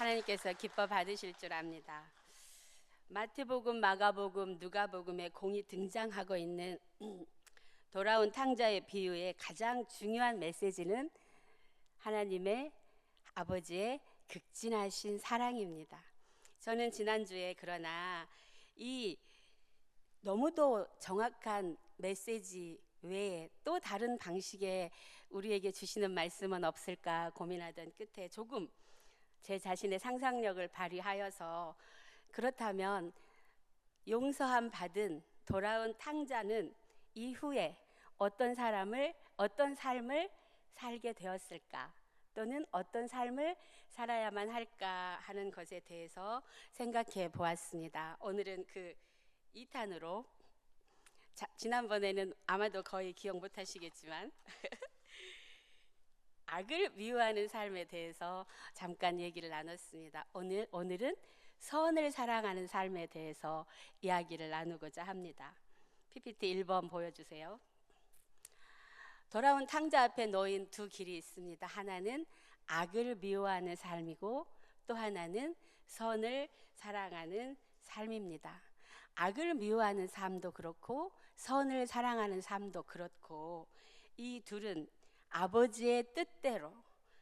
하나님께서 기뻐 받으실 줄 압니다. 마태복음, 마가복음, 누가복음에 공이 등장하고 있는 돌아온 탕자의 비유의 가장 중요한 메시지는 하나님의 아버지의 극진하신 사랑입니다. 저는 지난주에 그러나 이 너무도 정확한 메시지 외에 또 다른 방식의 우리에게 주시는 말씀은 없을까 고민하던 끝에 조금 제 자신의 상상력을 발휘하여서 그렇다면 용서함 받은 돌아온 탕자는 이후에 어떤 삶을 살게 되었을까, 또는 어떤 삶을 살아야만 할까 하는 것에 대해서 생각해 보았습니다. 오늘은 그 2탄으로 지난번에는 아마도 거의 기억 못 하시겠지만 악을 미워하는 삶에 대해서 잠깐 얘기를 나눴습니다. 오늘은 선을 사랑하는 삶에 대해서 이야기를 나누고자 합니다. PPT 1번 보여주세요. 돌아온 탕자 앞에 놓인 두 길이 있습니다. 하나는 악을 미워하는 삶이고 또 하나는 선을 사랑하는 삶입니다. 악을 미워하는 삶도 그렇고 선을 사랑하는 삶도 그렇고, 이 둘은 아버지의 뜻대로,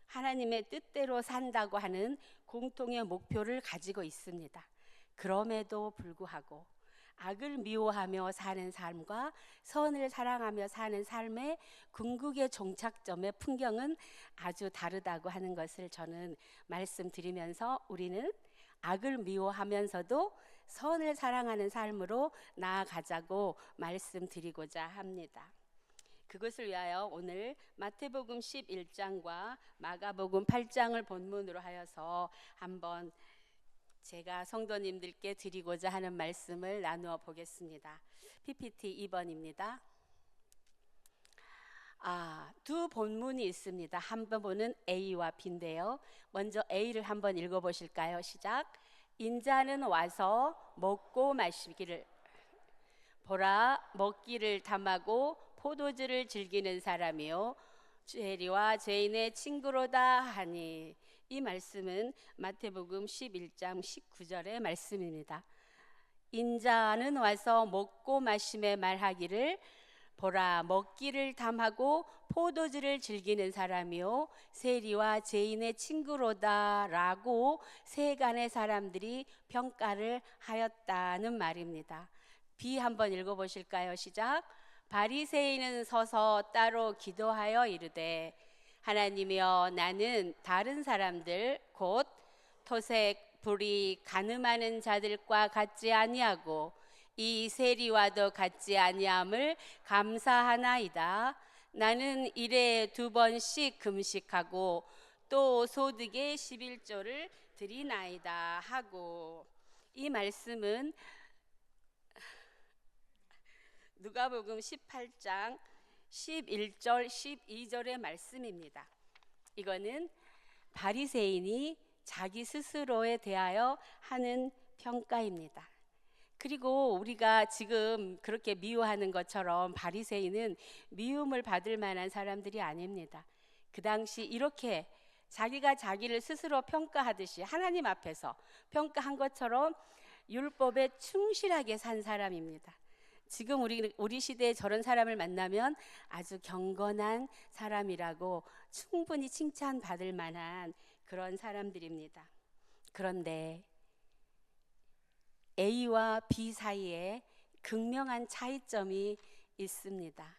하나님의 뜻대로 산다고 하는 공통의 목표를 가지고 있습니다. 그럼에도 불구하고 악을 미워하며 사는 삶과 선을 사랑하며 사는 삶의 궁극의 종착점의 풍경은 아주 다르다고 하는 것을 저는 말씀드리면서, 우리는 악을 미워하면서도 선을 사랑하는 삶으로 나아가자고 말씀드리고자 합니다. 그것을 위하여 오늘 마태복음 11장과 마가복음 8장을 본문으로 하여서 한번 제가 성도님들께 드리고자 하는 말씀을 나누어 보겠습니다. PPT 2번입니다. 두 본문이 있습니다. 한 부분은 A와 B인데요. 먼저 A를 한번 읽어보실까요? 시작. 인자는 와서 먹고 마시기를, 보라, 먹기를 탐하고 포도주를 즐기는 사람이요 죄리와 죄인의 친구로다 하니. 이 말씀은 마태복음 11장 19절의 말씀입니다. 인자는 와서 먹고 마심에 말하기를, 보라, 먹기를 탐하고 포도주를 즐기는 사람이요 세리와 죄인의 친구로다 라고 세간의 사람들이 평가를 하였다는 말입니다. B 한번 읽어보실까요? 시작. 바리새인은 서서 따로 기도하여 이르되, 하나님이여, 나는 다른 사람들 곧 토색, 불의, 간음하는 자들과 같지 아니하고 이 세리와도 같지 아니함을 감사하나이다. 나는 일에 2번씩 금식하고 또 소득의 11조를 드리나이다 하고. 이 말씀은 누가복음 18장 11절 12절의 말씀입니다. 이거는 바리새인이 자기 스스로에 대하여 하는 평가입니다. 그리고 우리가 지금 그렇게 미워하는 것처럼 바리새인은 미움을 받을 만한 사람들이 아닙니다. 그 당시 이렇게 자기가 자기를 스스로 평가하듯이 하나님 앞에서 평가한 것처럼 율법에 충실하게 산 사람입니다. 지금 우리 시대에 저런 사람을 만나면 아주 경건한 사람이라고 충분히 칭찬받을 만한 그런 사람들입니다. 그런데 A와 B 사이에 극명한 차이점이 있습니다.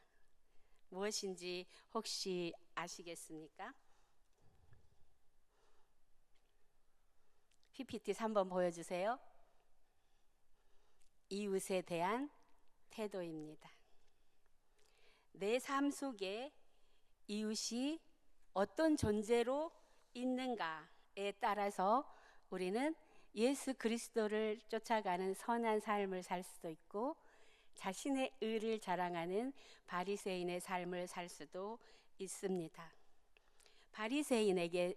무엇인지 혹시 아시겠습니까? PPT 3번 보여주세요. 이웃에 대한 태도입니다. 내 삶 속에 이웃이 어떤 존재로 있는가에 따라서 우리는 예수 그리스도를 쫓아가는 선한 삶을 살 수도 있고, 자신의 의를 자랑하는 바리새인의 삶을 살 수도 있습니다. 바리새인에게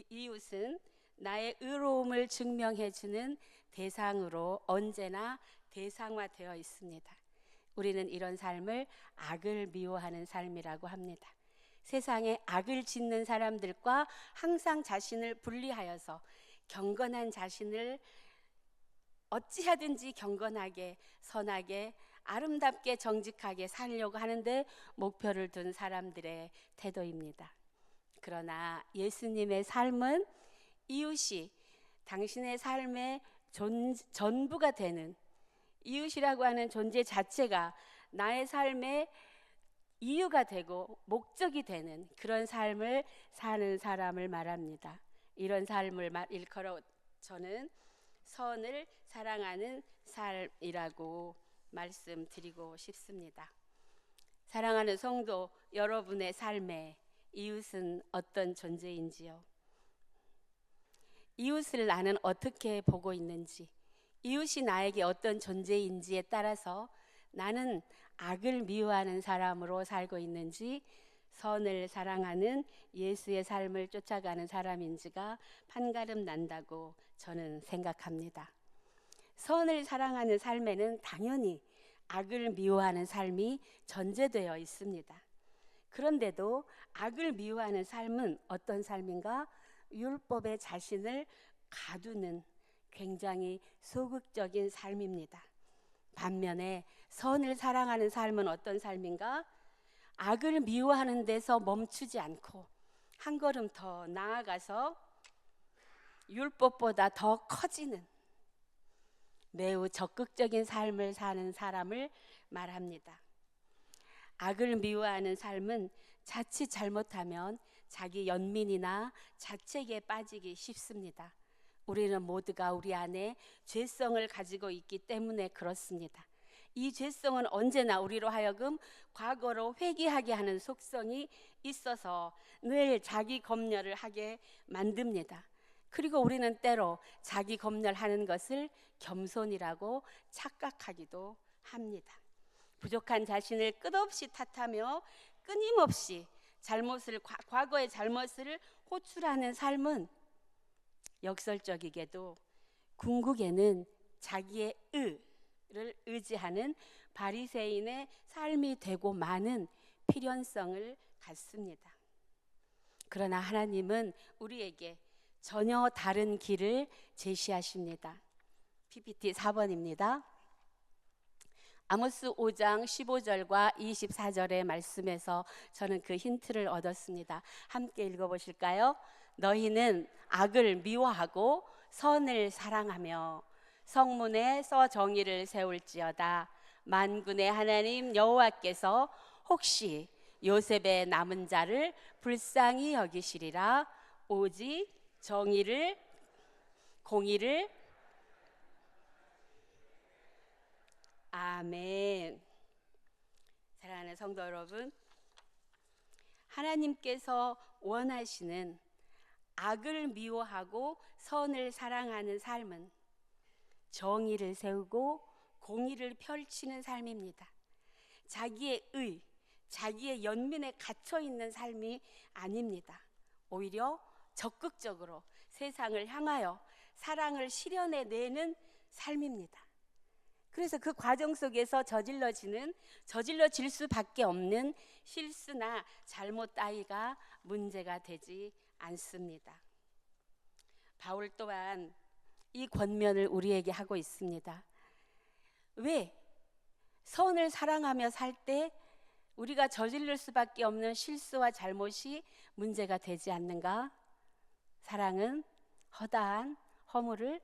이웃은 나의 의로움을 증명해 주는 대상으로 언제나 대상화되어 있습니다. 우리는 이런 삶을 악을 미워하는 삶이라고 합니다. 세상에 악을 짓는 사람들과 항상 자신을 분리하여서 경건한 자신을 어찌하든지 경건하게, 선하게, 아름답게, 정직하게 살려고 하는데 목표를 둔 사람들의 태도입니다. 그러나 예수님의 삶은 이웃이 당신의 삶의 전부가 되는, 이웃이라고 하는 존재 자체가 나의 삶의 이유가 되고 목적이 되는 그런 삶을 사는 사람을 말합니다. 이런 삶을 일컬어 저는 선을 사랑하는 삶이라고 말씀드리고 싶습니다. 사랑하는 성도 여러분의 삶에 이웃은 어떤 존재인지요? 이웃을 나는 어떻게 보고 있는지, 이웃이 나에게 어떤 존재인지에 따라서 나는 악을 미워하는 사람으로 살고 있는지, 선을 사랑하는 예수의 삶을 쫓아가는 사람인지가 판가름 난다고 저는 생각합니다. 선을 사랑하는 삶에는 당연히 악을 미워하는 삶이 전제되어 있습니다. 그런데도 악을 미워하는 삶은 어떤 삶인가? 율법에 자신을 가두는 굉장히 소극적인 삶입니다. 반면에 선을 사랑하는 삶은 어떤 삶인가? 악을 미워하는 데서 멈추지 않고 한 걸음 더 나아가서 율법보다 더 커지는 매우 적극적인 삶을 사는 사람을 말합니다. 악을 미워하는 삶은 자칫 잘못하면 자기 연민이나 자책에 빠지기 쉽습니다. 우리는 모두가 우리 안에 죄성을 가지고 있기 때문에 그렇습니다. 이 죄성은 언제나 우리로 하여금 과거로 회귀하게 하는 속성이 있어서 늘 자기 검열을 하게 만듭니다. 그리고 우리는 때로 자기 검열하는 것을 겸손이라고 착각하기도 합니다. 부족한 자신을 끝없이 탓하며 끊임없이 과거의 잘못을 호출하는 삶은 역설적이게도 궁극에는 자기의 의를 의지하는 바리새인의 삶이 되고 마는 필연성을 갖습니다. 그러나 하나님은 우리에게 전혀 다른 길을 제시하십니다. PPT 4번입니다. 아모스 5장 15절과 24절의 말씀에서 저는 그 힌트를 얻었습니다. 함께 읽어보실까요? 너희는 악을 미워하고 선을 사랑하며 성문에 서 정의를 세울지어다. 만군의 하나님 여호와께서 혹시 요셉의 남은 자를 불쌍히 여기시리라. 오직 정의를, 공의를. 아멘. 사랑하는 성도 여러분, 하나님께서 원하시는 악을 미워하고 선을 사랑하는 삶은 정의를 세우고 공의를 펼치는 삶입니다. 자기의 의, 자기의 연민에 갇혀 있는 삶이 아닙니다. 오히려 적극적으로 세상을 향하여 사랑을 실현해내는 삶입니다. 그래서 그 과정 속에서 저질러질 수밖에 없는 실수나 잘못 따위가 문제가 되지 않습니다. 바울 또한 이 권면을 우리에게 하고 있습니다. 왜? 선을 사랑하며 살 때 우리가 저지를 수밖에 없는 실수와 잘못이 문제가 되지 않는가? 사랑은 허다한 허물을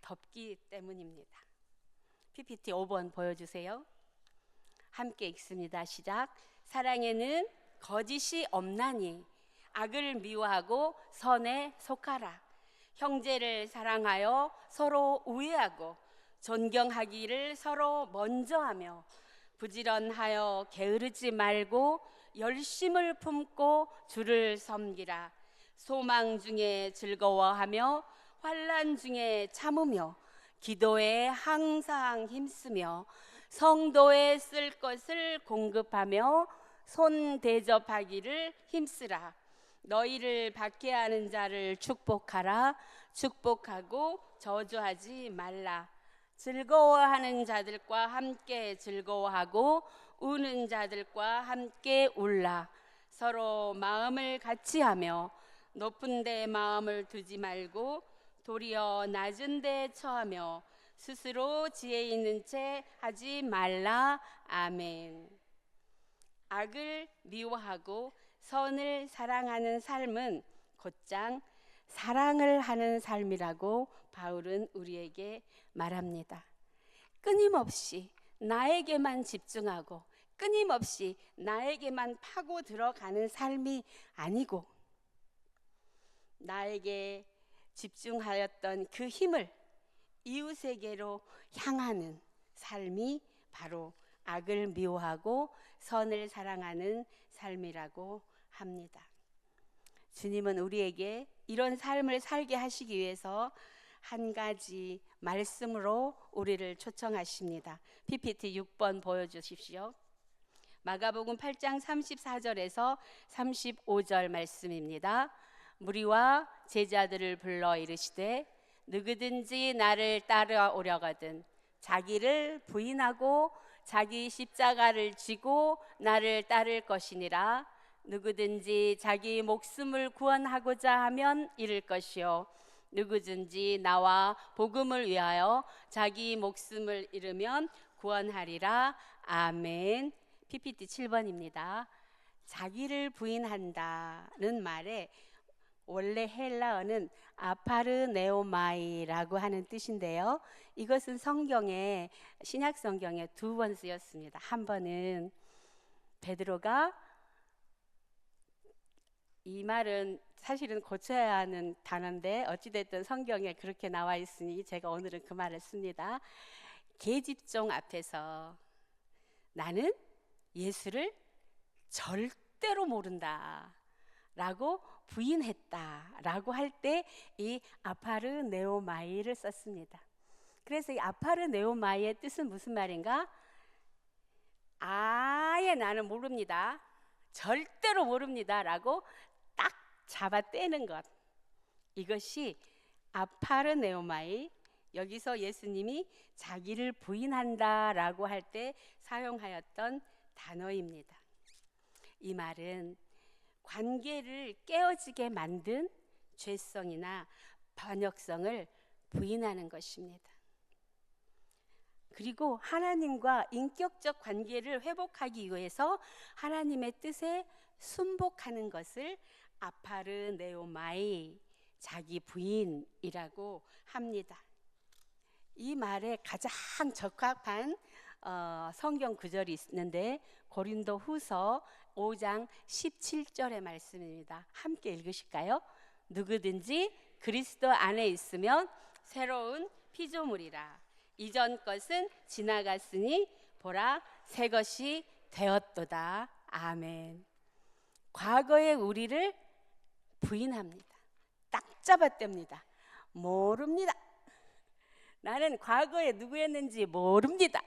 덮기 때문입니다. PPT 5번 보여주세요. 함께 읽습니다. 시작. 사랑에는 거짓이 없나니 악을 미워하고 선에 속하라. 형제를 사랑하여 서로 우애하고 존경하기를 서로 먼저 하며 부지런하여 게으르지 말고 열심을 품고 주를 섬기라. 소망 중에 즐거워하며 환난 중에 참으며 기도에 항상 힘쓰며 성도에 쓸 것을 공급하며 손 대접하기를 힘쓰라. 너희를 박해하는 자를 축복하라. 축복하고 저주하지 말라. 즐거워하는 자들과 함께 즐거워하고 우는 자들과 함께 울라. 서로 마음을 같이 하며 높은 데 마음을 두지 말고 도리어 낮은 데 처하며 스스로 지혜 있는 채 하지 말라. 아멘. 악을 미워하고 선을 사랑하는 삶은 곧장 사랑을 하는 삶이라고 바울은 우리에게 말합니다. 끊임없이 나에게만 집중하고 끊임없이 나에게만 파고 들어가는 삶이 아니고 나에게 집중하였던 그 힘을 이웃에게로 향하는 삶이 바로 악을 미워하고 선을 사랑하는 삶이라고 합니다. 주님은 우리에게 이런 삶을 살게 하시기 위해서 한 가지 말씀으로 우리를 초청하십니다. PPT 6번 보여주십시오. 마가복음 8장 34절에서 35절 말씀입니다. 무리와 제자들을 불러 이르시되 누구든지 나를 따라오려거든 자기를 부인하고 자기 십자가를 지고 나를 따를 것이니라. 누구든지 자기 목숨을 구원하고자 하면 잃을 것이요 누구든지 나와 복음을 위하여 자기 목숨을 잃으면 구원하리라. 아멘. PPT 7번입니다. 자기를 부인한다는 말에 원래 헬라어는 아파르네오마이라고 하는 뜻인데요. 이것은 성경에 신약 성경에 2번 쓰였습니다. 한 번은 베드로가 이 말은 사실은 고쳐야 하는 단어인데 어찌됐든 성경에 그렇게 나와 있으니 제가 오늘은 그 말을 씁니다. 계집종 앞에서 나는 예수를 절대로 모른다 라고 부인했다라고 할 때 이 아파르네오마이를 썼습니다. 그래서 이 아파르네오마이의 뜻은 무슨 말인가? 아예 나는 모릅니다. 절대로 모릅니다 라고 딱 잡아떼는 것. 이것이 아파르네오마이, 여기서 예수님이 자기를 부인한다라고 할 때 사용하였던 단어입니다. 이 말은 관계를 깨어지게 만든 죄성이나 반역성을 부인하는 것입니다. 그리고 하나님과 인격적 관계를 회복하기 위해서 하나님의 뜻에 순복하는 것을 아파르네오마이, 자기 부인이라고 합니다. 이 말에 가장 적합한 성경 구절이 있는데 고린도 후서 5장 17절의 말씀입니다. 함께 읽으실까요? 누구든지 그리스도 안에 있으면 새로운 피조물이라. 이전 것은 지나갔으니 보라 새 것이 되었도다. 아멘. 과거의 우리를 부인합니다. 딱 잡아뗍니다. 모릅니다. 나는 과거에 누구였는지 모릅니다.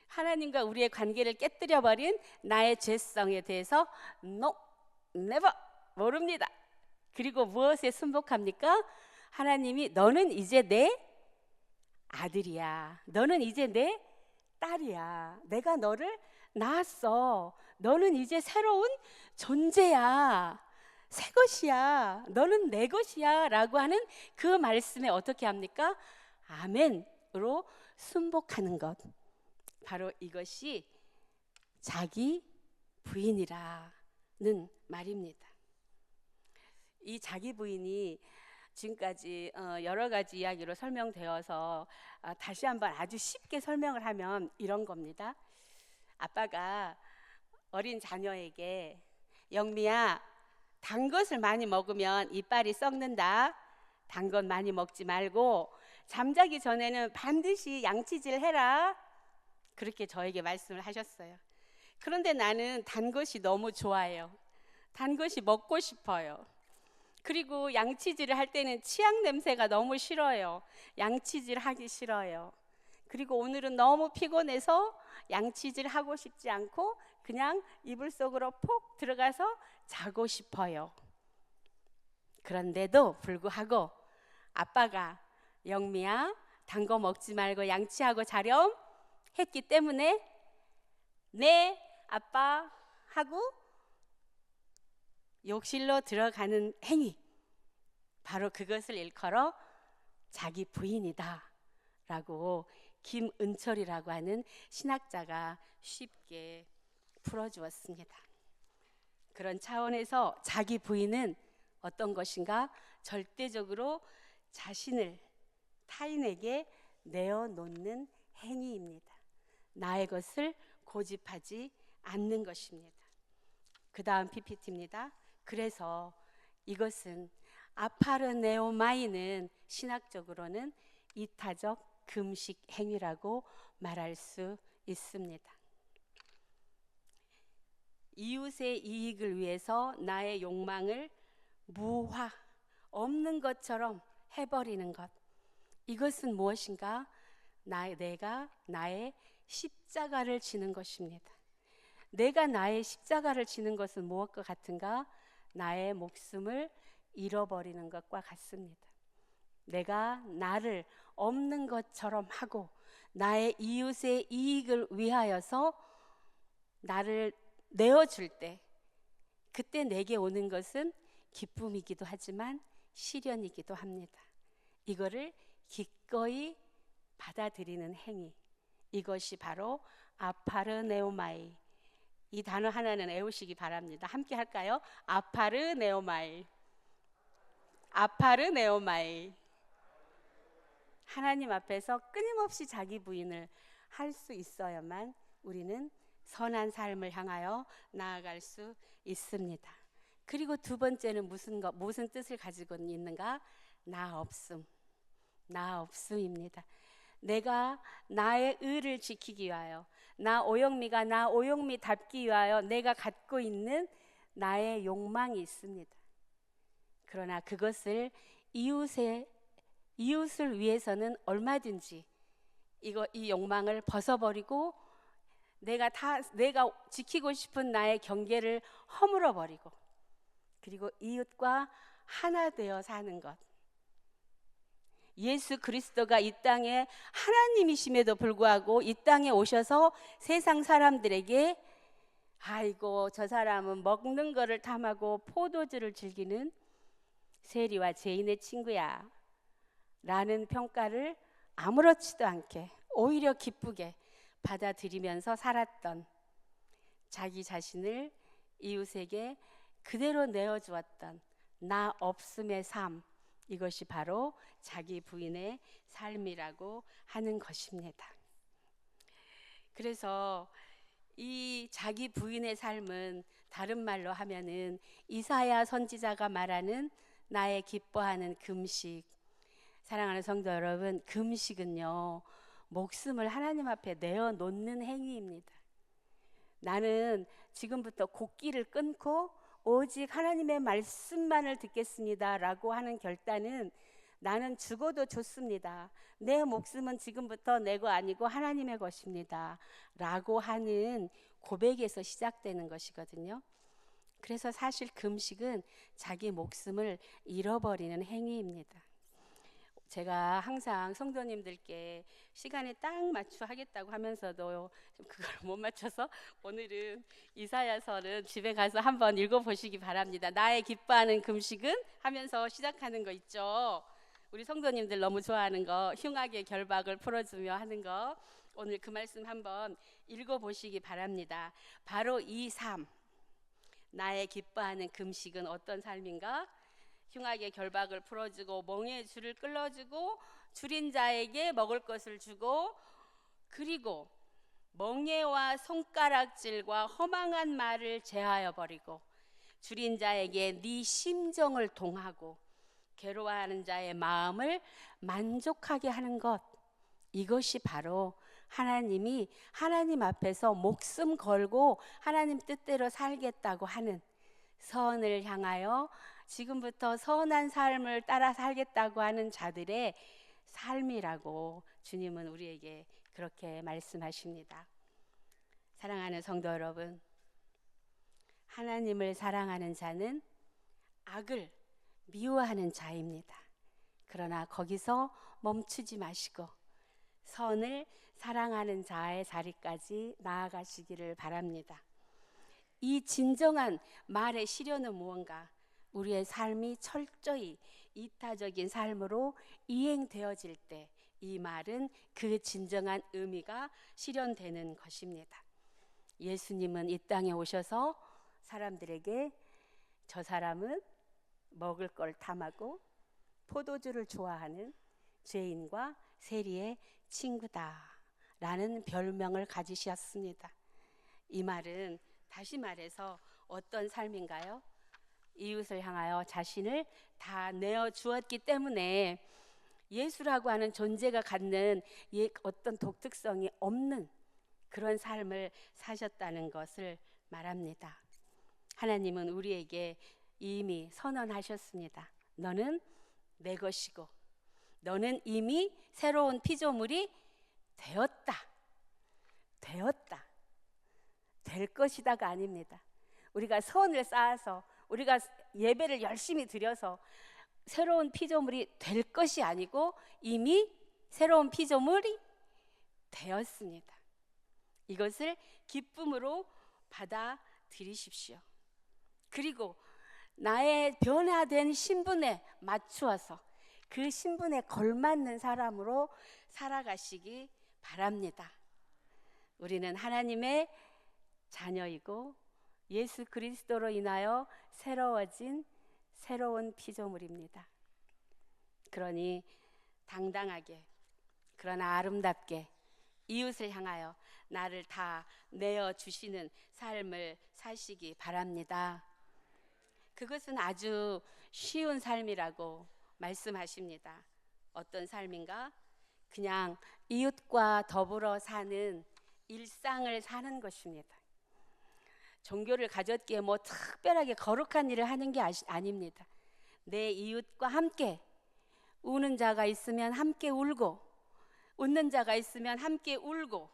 하나님과 우리의 관계를 깨뜨려버린 나의 죄성에 대해서 No, never, 모릅니다. 그리고 무엇에 순복합니까? 하나님이 너는 이제 내 아들이야. 너는 이제 내 딸이야. 내가 너를 낳았어. 너는 이제 새로운 존재야. 새 것이야. 너는 내 것이야 라고 하는 그 말씀에 어떻게 합니까? 아멘으로 순복하는 것. 바로 이것이 자기 부인이라는 말입니다. 이 자기 부인이 지금까지 여러 가지 이야기로 설명되어서 다시 한번 아주 쉽게 설명을 하면 이런 겁니다. 아빠가 어린 자녀에게 영미야, 단 것을 많이 먹으면 이빨이 썩는다. 단 것 많이 먹지 말고 잠자기 전에는 반드시 양치질 해라. 그렇게 저에게 말씀을 하셨어요. 그런데 나는 단 것이 너무 좋아요. 단 것이 먹고 싶어요. 그리고 양치질을 할 때는 치약 냄새가 너무 싫어요. 양치질 하기 싫어요. 그리고 오늘은 너무 피곤해서 양치질 하고 싶지 않고 그냥 이불 속으로 폭 들어가서 자고 싶어요. 그런데도 불구하고 아빠가 영미야, 단 거 먹지 말고 양치하고 자렴 했기 때문에 네 아빠 하고 욕실로 들어가는 행위, 바로 그것을 일컬어 자기 부인이다 라고 김은철이라고 하는 신학자가 쉽게 풀어주었습니다. 그런 차원에서 자기 부인은 어떤 것인가? 절대적으로 자신을 타인에게 내어놓는 행위입니다. 나의 것을 고집하지 않는 것입니다. 그 다음 PPT입니다. 그래서 이것은 아파르네오마이는 신학적으로는 이타적 금식 행위라고 말할 수 있습니다. 이웃의 이익을 위해서 나의 욕망을 무화, 없는 것처럼 해버리는 것. 이것은 무엇인가? 내가 나의 십자가를 지는 것입니다. 내가 나의 십자가를 지는 것은 무엇과 같은가? 나의 목숨을 잃어버리는 것과 같습니다. 내가 나를 없는 것처럼 하고 나의 이웃의 이익을 위하여서 나를 내어줄 때, 그때 내게 오는 것은 기쁨이기도 하지만 시련이기도 합니다. 이거를 기꺼이 받아들이는 행위, 이것이 바로 아파르네오마이. 이 단어 하나는 외우시기 바랍니다. 함께 할까요? 아파르네오마이. 아파르네오마이. 하나님 앞에서 끊임없이 자기 부인을 할 수 있어야만 우리는 선한 삶을 향하여 나아갈 수 있습니다. 그리고 두 번째는 무슨 뜻을 가지고 있는가? 나 없음. 나 없음입니다. 내가 나의 의를 지키기 위하여, 나 오영미가 나 오영미답기 위하여 내가 갖고 있는 나의 욕망이 있습니다. 그러나 그것을 이웃을 위해서는 얼마든지 이 욕망을 벗어버리고 내가 지키고 싶은 나의 경계를 허물어 버리고, 그리고 이웃과 하나 되어 사는 것. 예수 그리스도가 이 땅에 하나님이심에도 불구하고 이 땅에 오셔서 세상 사람들에게 아이고 저 사람은 먹는 거를 탐하고 포도주를 즐기는 세리와 죄인의 친구야 라는 평가를 아무렇지도 않게 오히려 기쁘게 받아들이면서 살았던, 자기 자신을 이웃에게 그대로 내어주었던 나 없음의 삶, 이것이 바로 자기 부인의 삶이라고 하는 것입니다. 그래서 이 자기 부인의 삶은 다른 말로 하면은 이사야 선지자가 말하는 나의 기뻐하는 금식. 사랑하는 성도 여러분, 금식은요, 목숨을 하나님 앞에 내어놓는 행위입니다. 나는 지금부터 곡기를 끊고 오직 하나님의 말씀만을 듣겠습니다 라고 하는 결단은 나는 죽어도 좋습니다. 내 목숨은 지금부터 내 거 아니고 하나님의 것입니다 라고 하는 고백에서 시작되는 것이거든요. 그래서 사실 금식은 자기 목숨을 잃어버리는 행위입니다. 제가 항상 성도님들께 시간에 딱 맞춰 하겠다고 하면서도 그걸 못 맞춰서 오늘은 이사야서는 집에 가서 한번 읽어보시기 바랍니다. 나의 기뻐하는 금식은 하면서 시작하는 거 있죠. 우리 성도님들 너무 좋아하는 거, 흉악의 결박을 풀어주며 하는 거, 오늘 그 말씀 한번 읽어보시기 바랍니다. 바로 이 삶, 나의 기뻐하는 금식은 어떤 삶인가? 흉악의 결박을 풀어주고 멍에의 줄을 끌어주고 줄인 자에게 먹을 것을 주고, 그리고 멍에와 손가락질과 허망한 말을 제하여 버리고 줄인 자에게 네 심정을 동하고 괴로워하는 자의 마음을 만족하게 하는 것, 이것이 바로 하나님이 하나님 앞에서 목숨 걸고 하나님 뜻대로 살겠다고 하는, 선을 향하여 지금부터 선한 삶을 따라 살겠다고 하는 자들의 삶이라고 주님은 우리에게 그렇게 말씀하십니다. 사랑하는 성도 여러분, 하나님을 사랑하는 자는 악을 미워하는 자입니다. 그러나 거기서 멈추지 마시고 선을 사랑하는 자의 자리까지 나아가시기를 바랍니다. 이 진정한 말의 시련은 무언가? 우리의 삶이 철저히 이타적인 삶으로 이행되어질 때 이 말은 그 진정한 의미가 실현되는 것입니다. 예수님은 이 땅에 오셔서 사람들에게 저 사람은 먹을 걸 탐하고 포도주를 좋아하는 죄인과 세리의 친구다 라는 별명을 가지셨습니다. 이 말은 다시 말해서 어떤 삶인가요? 이웃을 향하여 자신을 다 내어 주었기 때문에 예수라고 하는 존재가 갖는 어떤 독특성이 없는 그런 삶을 사셨다는 것을 말합니다. 하나님은 우리에게 이미 선언하셨습니다. 너는 내 것이고 너는 이미 새로운 피조물이 되었다. 될 것이다가 아닙니다. 우리가 선을 쌓아서 우리가 예배를 열심히 드려서 새로운 피조물이 될 것이 아니고 이미 새로운 피조물이 되었습니다. 이것을 기쁨으로 받아들이십시오. 그리고 나의 변화된 신분에 맞추어서 그 신분에 걸맞는 사람으로 살아가시기 바랍니다. 우리는 하나님의 자녀이고 예수 그리스도로 인하여 새로워진 새로운 피조물입니다. 그러니 당당하게 그러나 아름답게 이웃을 향하여 나를 다 내어주시는 삶을 사시기 바랍니다. 그것은 아주 쉬운 삶이라고 말씀하십니다. 어떤 삶인가? 그냥 이웃과 더불어 사는 일상을 사는 것입니다. 종교를 가졌기에 뭐 특별하게 거룩한 일을 하는 게 아닙니다. 내 이웃과 함께 우는 자가 있으면 함께 울고 웃는 자가 있으면 함께 울고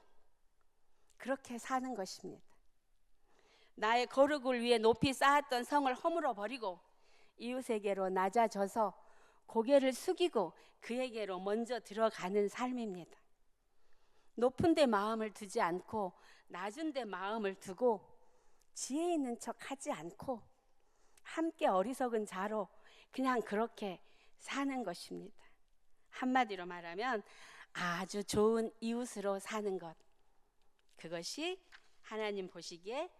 그렇게 사는 것입니다. 나의 거룩을 위해 높이 쌓았던 성을 허물어 버리고 이웃에게로 낮아져서 고개를 숙이고 그에게로 먼저 들어가는 삶입니다. 높은 데 마음을 두지 않고 낮은 데 마음을 두고 지혜 있는 척 하지 않고 함께 어리석은 자로 그냥 그렇게 사는 것입니다. 한마디로 말하면 아주 좋은 이웃으로 사는 것, 그것이 하나님 보시기에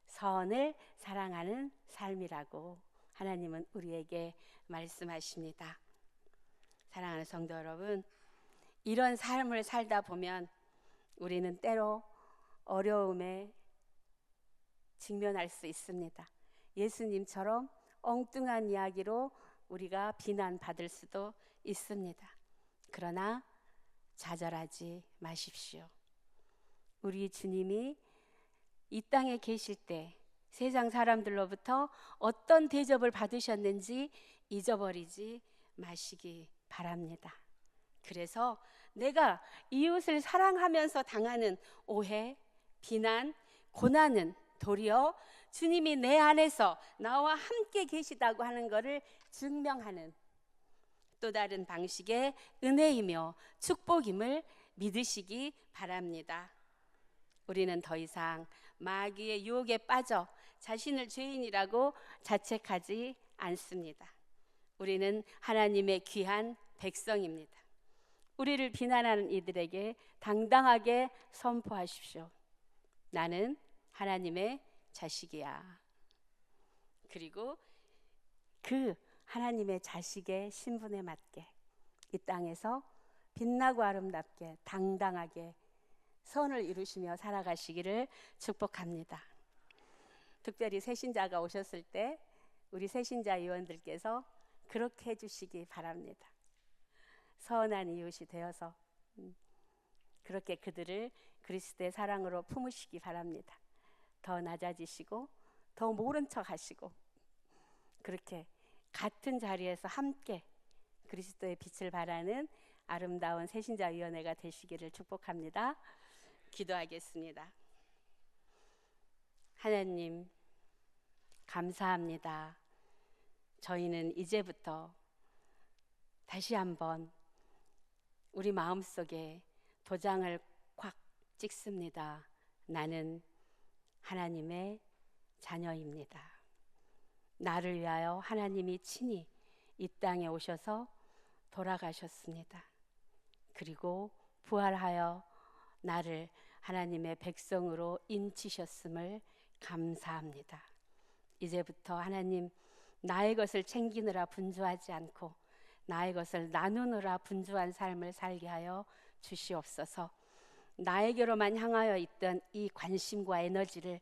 선을 사랑하는 삶이라고 하나님은 우리에게 말씀하십니다. 사랑하는 성도 여러분, 이런 삶을 살다 보면 우리는 때로 어려움에 직면할 수 있습니다. 예수님처럼 엉뚱한 이야기로 우리가 비난받을 수도 있습니다. 그러나 좌절하지 마십시오. 우리 주님이 이 땅에 계실 때 세상 사람들로부터 어떤 대접을 받으셨는지 잊어버리지 마시기 바랍니다. 그래서 내가 이웃을 사랑하면서 당하는 오해, 비난, 고난은 도리어 주님이 내 안에서 나와 함께 계시다고 하는 것을 증명하는 또 다른 방식의 은혜이며 축복임을 믿으시기 바랍니다. 우리는 더 이상 마귀의 유혹에 빠져 자신을 죄인이라고 자책하지 않습니다. 우리는 하나님의 귀한 백성입니다. 우리를 비난하는 이들에게 당당하게 선포하십시오. 나는 하나님의 자식이야. 그리고 그 하나님의 자식의 신분에 맞게 이 땅에서 빛나고 아름답게 당당하게 선을 이루시며 살아가시기를 축복합니다. 특별히 새신자가 오셨을 때 우리 새신자 위원들께서 그렇게 해주시기 바랍니다. 선한 이웃이 되어서 그렇게 그들을 그리스도의 사랑으로 품으시기 바랍니다. 더 낮아지시고 더 모른 척 하시고 그렇게 같은 자리에서 함께 그리스도의 빛을 발하는 아름다운 새신자위원회가 되시기를 축복합니다. 기도하겠습니다. 하나님 감사합니다. 저희는 이제부터 다시 한번 우리 마음속에 도장을 콱 찍습니다. 나는 하나님의 자녀입니다. 나를 위하여 하나님이 친히 이 땅에 오셔서 돌아가셨습니다. 그리고 부활하여 나를 하나님의 백성으로 인치셨음을 감사합니다. 이제부터 하나님, 나의 것을 챙기느라 분주하지 않고 나의 것을 나누느라 분주한 삶을 살게 하여 주시옵소서. 나에게로만 향하여 있던 이 관심과 에너지를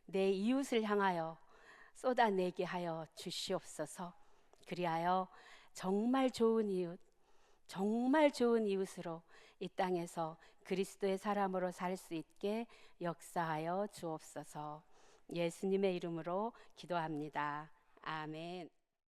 내 이웃을 향하여 쏟아내게 하여 주시옵소서. 그리하여 정말 좋은 이웃, 정말 좋은 이웃으로 이 땅에서 그리스도의 사람으로 살 수 있게 역사하여 주옵소서. 예수님의 이름으로 기도합니다. 아멘.